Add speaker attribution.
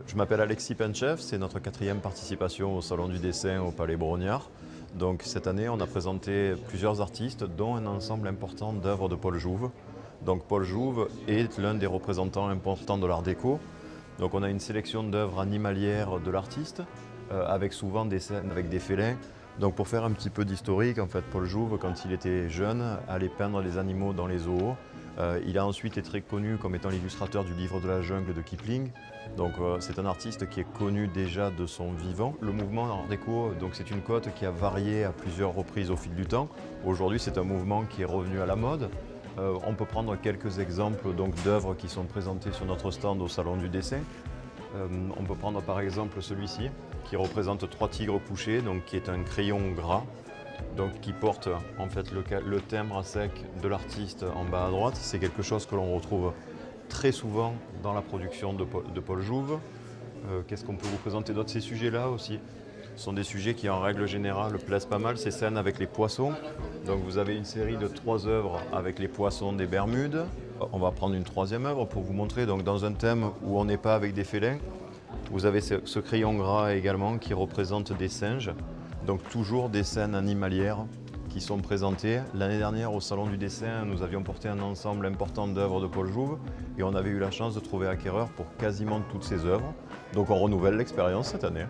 Speaker 1: Je m'appelle Alexis Penchef, c'est notre 4e participation au Salon du dessin au Palais Brognard. Donc cette année, on a présenté plusieurs artistes, dont un ensemble important d'œuvres de Paul Jouve. Donc Paul Jouve est l'un des représentants importants de l'art déco. Donc on a une sélection d'œuvres animalières de l'artiste, avec souvent des scènes avec des félins. Donc pour faire un petit peu d'historique, en fait, Paul Jouve, quand il était jeune, allait peindre les animaux dans les zoos. Il a ensuite été très connu comme étant l'illustrateur du livre de la jungle de Kipling. Donc c'est un artiste qui est connu déjà de son vivant. Le mouvement Art déco, donc c'est une cote qui a varié à plusieurs reprises au fil du temps. Aujourd'hui, c'est un mouvement qui est revenu à la mode. On peut prendre quelques exemples donc d'œuvres qui sont présentées sur notre stand au Salon du dessin. On peut prendre par exemple celui-ci qui représente 3 tigres couchés, donc qui est un crayon gras, donc qui porte en fait le timbre à sec de l'artiste en bas à droite. C'est quelque chose que l'on retrouve très souvent dans la production de Paul Jouve. Qu'est-ce qu'on peut vous présenter d'autre? Ces sujets-là aussi sont des sujets qui en règle générale plaisent pas mal, ces scènes avec les poissons. Donc vous avez une série de 3 œuvres avec les poissons des Bermudes. On va prendre une 3e œuvre pour vous montrer, donc dans un thème où on n'est pas avec des félins. Vous avez ce crayon gras également qui représente des singes, donc toujours des scènes animalières qui sont présentées. L'année dernière au Salon du dessin, nous avions porté un ensemble important d'œuvres de Paul Jouve et on avait eu la chance de trouver acquéreur pour quasiment toutes ces œuvres. Donc on renouvelle l'expérience cette année.